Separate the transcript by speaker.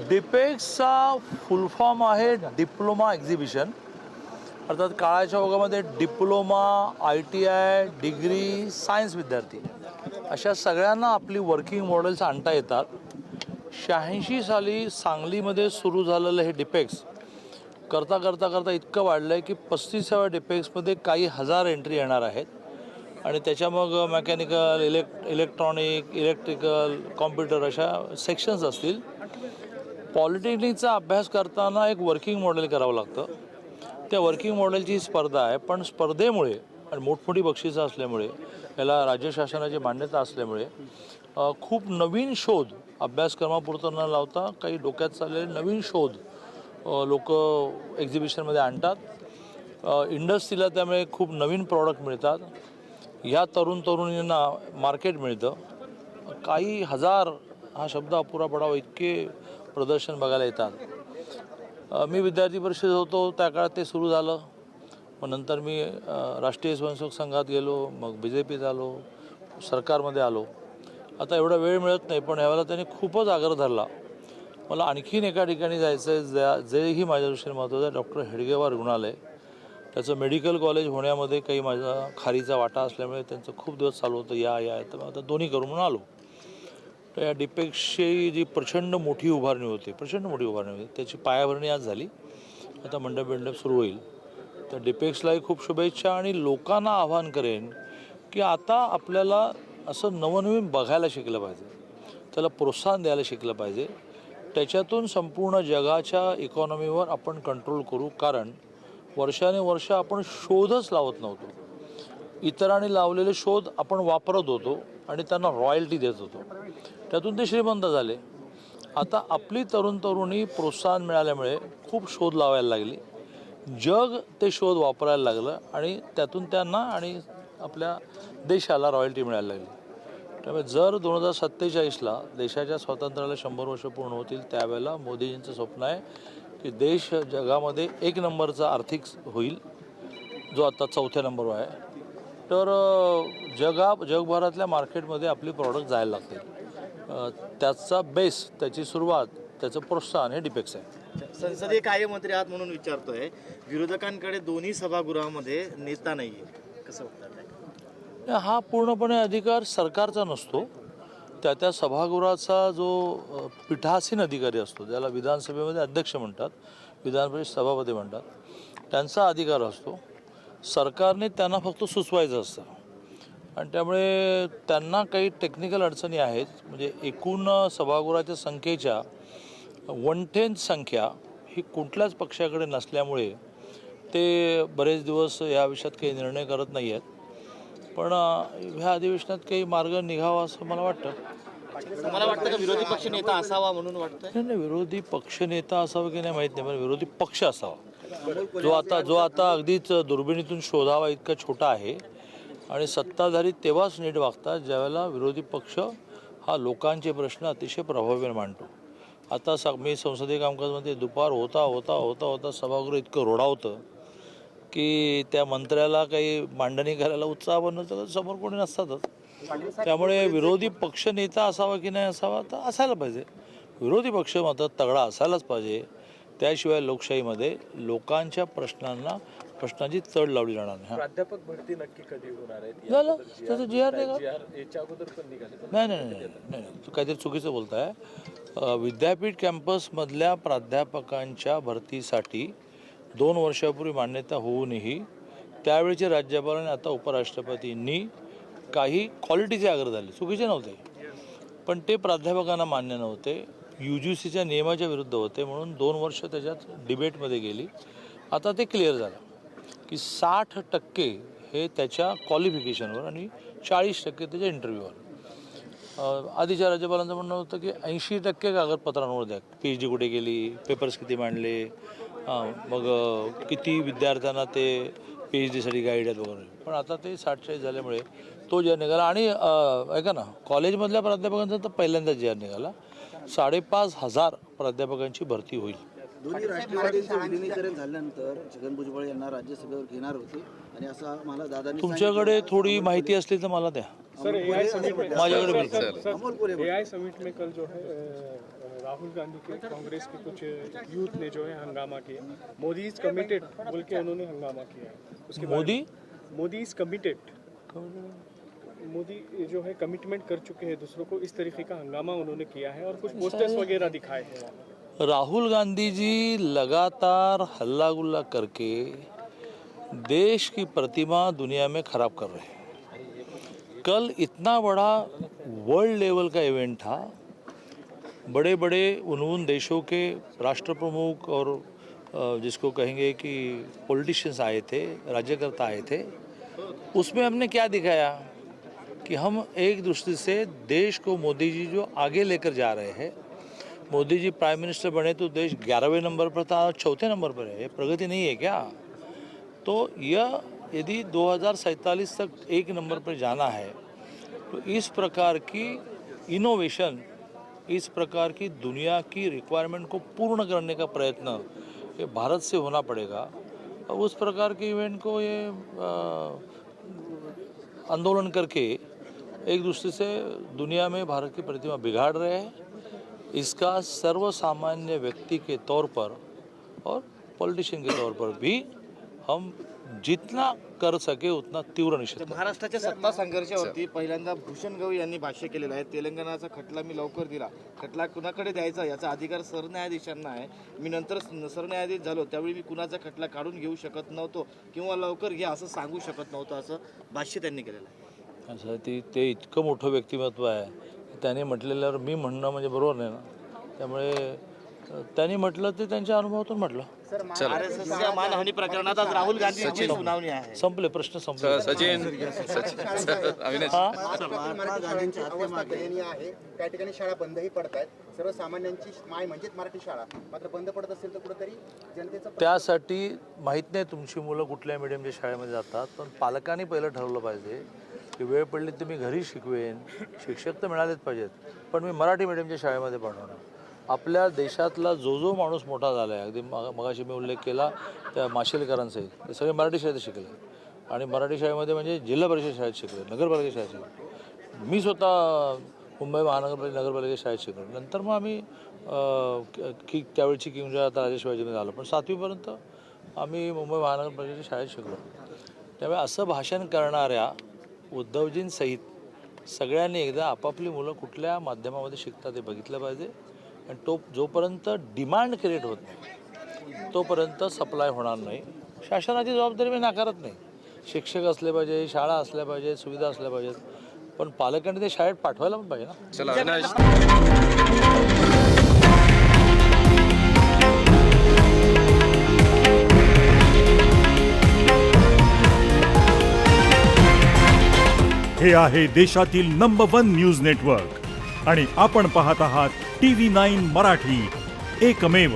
Speaker 1: डिपेक्सचा फुल form आहे diploma exhibition. अर्थात काळाच्या ओघामध्ये डिप्लोमा, ITI, डिग्री, सायन्स विद्यार्थी अशा सगळ्यांना आपली वर्किंग मॉडेल्स आणता येतात. 86 साली सांगलीमध्ये सुरू झालेलं हे डिपेक्स करता करता करता इतकं वाढलं आहे की 35व्या डिपेक्समध्ये काही हजार एंट्री येणार आहेत. आणि त्याच्या मग मेकॅनिकल, इलेक्ट्रॉनिक, इलेक्ट्रिकल, कॉम्प्युटर अशा सेक्शन्स असतील. पॉलिटेक्निकचा अभ्यास करताना एक वर्किंग मॉडेल करावं लागतं. त्या वर्किंग मॉडेलची स्पर्धा आहे, पण स्पर्धेमुळे आणि मोठमोठी बक्षिसं असल्यामुळे, याला राज्य शासनाची मान्यता असल्यामुळे खूप नवीन शोध अभ्यासक्रमापुरतं न लावता काही डोक्यात चाललेले नवीन शोध लोक एक्झिबिशनमध्ये आणतात. इंडस्ट्रीला त्यामुळे खूप नवीन प्रॉडक्ट मिळतात. ह्या तरुणींना मार्केट मिळतं. काही हजार हा शब्द अपुरा पडावा इतके प्रदर्शन बघायला येतात. मी विद्यार्थी परिषद होतो त्या काळात ते सुरू झालं. मग नंतर मी राष्ट्रीय स्वयंसेवक संघात गेलो, मग BJPत आलो, सरकारमध्ये आलो. आता एवढा वेळ मिळत नाही, पण यावेळेला त्यांनी खूपच आग्रह धरला. मला आणखीन एका ठिकाणी जायचं आहे, जेही माझ्या दृष्टीने महत्त्वाचं आहे. डॉक्टर हेडगेवार रुग्णालय, त्याचं मेडिकल कॉलेज होण्यामध्ये काही माझा खारीचा वाटा असल्यामुळे त्यांचं खूप दिवस चालू होतं या तर आता दोन्ही करू म्हणून आलो. तर या डिपेक्सची जी प्रचंड मोठी उभारणी होती, त्याची पायाभरणी आज झाली. आता मंडप सुरू होईल. तर डिपेक्सलाही खूप शुभेच्छा. आणि लोकांना आवाहन करेन की आता आपल्याला असं नवनवीन बघायला शिकलं पाहिजे, त्याला प्रोत्साहन द्यायला शिकलं पाहिजे. त्याच्यातून संपूर्ण जगाच्या इकॉनॉमीवर आपण कंट्रोल करू. कारण वर्षानुवर्ष आपण शोधच लावत नव्हतो. इतरांनी लावलेले शोध आपण वापरत होतो आणि त्यांना रॉयल्टी देत होतो. त्यातून ते श्रीमंत झाले. आता आपली तरुणी प्रोत्साहन मिळाल्यामुळे खूप शोध लावायला लागली. जग ते शोध वापरायला लागलं आणि त्यातून त्यांना आणि आपल्या देशाला रॉयल्टी मिळायला लागली. त्यामुळे जर 2047ला देशाच्या स्वातंत्र्याला 100 वर्ष पूर्ण होतील, त्यावेळेला मोदीजींचं स्वप्न आहे की देश जगामध्ये 1 नंबरचा आर्थिक होईल, जो आता 4थ्या नंबरवर आहे. तर जगभरातल्या मार्केटमध्ये आपली प्रॉडक्ट जायला लागतील. त्याचा बेस, त्याची सुरुवात, त्याचं प्रोत्साहन हे डिपेक्स आहे.
Speaker 2: संसदीय कार्यमंत्री आहात म्हणून विचारतोय, विरोधकांकडे दोन्ही सभागृहामध्ये नेता नाही आहे, कसं वाटतं?
Speaker 1: हा पूर्णपणे अधिकार सरकारचा नसतो. त्या सभागृहाचा जो पीठासीन अधिकारी असतो, ज्याला विधानसभेमध्ये अध्यक्ष म्हणतात, विधान परिषद सभापती म्हणतात, त्यांचा अधिकार असतो. सरकारने त्यांना फक्त सुचवायचं असतं. आणि त्यामुळे त्यांना काही टेक्निकल अडचणी आहेत. म्हणजे एकूण सभागृहाच्या संख्येच्या 1/10 संख्या ही कुठल्याच पक्षाकडे नसल्यामुळे ते बरेच दिवस या विषयात काही निर्णय करत नाही आहेत. पण ह्या अधिवेशनात काही मार्ग निघावा असं मला वाटतं.
Speaker 2: मला वाटतं का विरोधी पक्ष नेता असावा म्हणून वाटतं?
Speaker 1: नाही, विरोधी पक्ष नेता असावा की नाही माहीत नाही, पण विरोधी पक्ष असावा, जो आता अगदीच दुर्बिणीतून शोधावा इतका छोटा आहे. आणि सत्ताधारी तेव्हाच नीट वागतात ज्यावेळेला विरोधी पक्ष हा लोकांचे प्रश्न अतिशय प्रभावीपणे मांडतो. आता मी संसदीय कामकाजमध्ये दुपार होता सभागृह इतकं रोडावतं की त्या मंत्र्याला काही मांडणी करायला उत्साह बनवतं, समोर कोणी नसतातच. त्यामुळे विरोधी पक्ष नेता असावा की नाही असावा, तर असायला पाहिजे. विरोधी पक्ष मात्र तगडा असायलाच पाहिजे. त्याशिवाय लोकशाहीमध्ये लोकांच्या प्रश्नांची चढ लावली जाणार नाही.
Speaker 3: प्राध्यापक भरती नक्की कधी होणार आहे?
Speaker 1: झालं त्याचं GR निघालं.
Speaker 3: याच्या अगोदर पण निघाले?
Speaker 1: नाही, काहीतरी चुकीचं बोलताय. विद्यापीठ कॅम्पसमधल्या प्राध्यापकांच्या भरतीसाठी 2 वर्षापूर्वी मान्यता होऊनही त्यावेळेचे राज्यपाल आणि आता उपराष्ट्रपतींनी काही क्वालिटीचे आग्रह झाले, चुकीचे नव्हते, पण ते प्राध्यापकांना मान्य नव्हते, UGCच्या नियमाच्या विरुद्ध होते. म्हणून 2 वर्ष त्याच्यात डिबेटमध्ये गेली. आता ते क्लिअर झालं की 60% हे त्याच्या क्वालिफिकेशनवर आणि 40% त्याच्या इंटरव्ह्यूवर. आधीच्या राज्यपालांचं म्हणणं होतं की 80% कागदपत्रांवर द्या, PhD कुठे गेली, पेपर्स किती मांडले, मग किती विद्यार्थ्यांना ते PhDसाठी गाईड आहेत वगैरे. पण आता ते 60-40 झाल्यामुळे तो GR निघाला. आणि ऐका ना, कॉलेजमधल्या प्राध्यापकांचा तर पहिल्यांदाच GR निघाला. 5,500 प्राध्यापकांची भरती होईल.
Speaker 4: दोन्ही राष्ट्रवादींचं विलिनीकरण झाल्यानंतर छगन भुजबळ यांना राज्यसभेवर घेणार होते आणि असं मला दादांनी
Speaker 1: तुमच्याकडे थोडी माहिती असली तर मला द्या.
Speaker 3: सर,
Speaker 1: माझ्याकडे
Speaker 3: AI समिट में कल जो है राहुल गांधी के कांग्रेस के कुछ यूथ ने जो है हंगामा किया, मोदी इज कमिटेड बोल के उन्होंने हंगामा किया है। उसके मोदी इज कमिटेड, मोदी जो है कमिटमेंट कर चुके हैं दूसरों को, इस तरीके का हंगामा उन्होंने किया है और कुछ पोस्टर्स वगैरह दिखाए हैं।
Speaker 1: राहुल गांधी जी लगातार हल्ला गुल्ला करके देश की प्रतिमा दुनिया में खराब कर रहे हैं। कल इतना बड़ा वर्ल्ड लेवल का इवेंट था, बड़े बड़े उन देशों के राष्ट्र प्रमुख और जिसको कहेंगे कि पॉलिटिशियंस आए थे, राज्यकर्ता आए थे। उसमें हमने क्या दिखाया कि हम एक दूसरे से देश को, मोदी जी जो आगे लेकर जा रहे हैं, मोदी जी प्राइम मिनिस्टर बने तो देश 11वें नंबर पर था, 4थे नंबर पर है। ये प्रगति नहीं है क्या? तो यह यदि 2047 तक एक नंबर पर जाना है तो इस प्रकार की इनोवेशन, इस प्रकार की दुनिया की रिक्वायरमेंट को पूर्ण करने का प्रयत्न ये भारत से होना पड़ेगा। और उस प्रकार के इवेंट को ये आंदोलन करके एक दूसरे से दुनिया में भारत की प्रतिमा बिगाड़ रहे हैं। इसका सर्वसामान्य व्यक्ति के तौर पर और पॉलिटिशियन के तौर पर भी हम जितना कर सके उतना तीव्र निषेध करतो।
Speaker 2: महाराष्ट्राच्या सत्ता संघर्षावरती पहिल्यांदा भूषण गवई यांनी भाष्य केलेलं आहे। तेलंगणाचा खटला मी लवकर दिला, खटला कुणाकडे द्यायचा याचा अधिकार सरन्यायाधीशांना आहे। मी नंतर सरन्यायाधीश झालो त्यावेळी मी कुणाचा खटला काढून घेऊ शकत नव्हतो किंवा लवकर घ्या असं सांगू शकत नव्हतो, असं भाष्य त्यांनी केलेलं आहे।
Speaker 1: असं ते इतकं मोठं व्यक्तिमत्व आहे, त्याने म्हटलेल्यावर मी म्हणणं म्हणजे बरोबर नाही ना। त्यामुळे त्यांनी म्हटलं ते त्यांच्या अनुभवातून म्हटलं।
Speaker 2: RSSच्या मानहानी प्रकरणात आज राहुल गांधींची सुनावणी आहे।
Speaker 1: संपले, प्रश्न संपले।
Speaker 5: सचिन अविनाश
Speaker 6: महात्मा गांधींची अवस्था दयनीय आहे। त्या ठिकाणी शाळा बंदही पडत आहेत। सर्वसामान्यांची माय म्हणजेच मराठी शाळा मात्र बंद पडत असेल तर कुठेतरी जनतेचं
Speaker 1: त्यासाठी माहीत नाही तुमची मुलं कुठल्या मीडियमच्या शाळेमध्ये जातात, पण पालकांनी पहिलं ठरवलं पाहिजे की वेळ पडली तर मी घरी शिकवेन, शिक्षक तर मिळालेच पाहिजेत, पण मी मराठी मीडियमच्या शाळेमध्ये पढवणार। आपल्या देशातला जो माणूस मोठा झाला आहे, अगदी मगाशी मी उल्लेख केला त्या माशेलकरांचे, ते सगळे मराठी शाळेत शिकले आणि मराठी शाळेमध्ये म्हणजे जिल्हा परिषद शाळेत शिकले, नगरपालिका शाळेत शिकले। मी स्वतः मुंबई नगरपालिका शाळेत शिकलो। नंतर मग आम्ही त्यावेळची किंवा आता राजेशिवाजीमध्ये झालो, पण 7वीपर्यंत आम्ही मुंबई महानगरपालिकेच्या शाळेत शिकलो। त्यामुळे असं भाषण करणाऱ्या उद्धवजींसहित सगळ्यांनी एकदा आपापली मुलं कुठल्या माध्यमामध्ये शिकतात ते बघितलं पाहिजे। आणि जोपर्यंत डिमांड क्रिएट होत नाही तोपर्यंत सप्लाय होणार नाही। शासनाची जबाबदारी मी नाकारत नाही, शिक्षक असले पाहिजे, शाळा असल्या पाहिजे, सुविधा असल्या पाहिजेत, पण पालकांनी ते शाळेत पाठवायला पण पाहिजे ना।
Speaker 5: चला अविनाश
Speaker 7: हे आहे देशातील नंबर 1 न्यूज नेटवर्क आणि आपण पाहत आहात TV9 मराठी, एकमेव।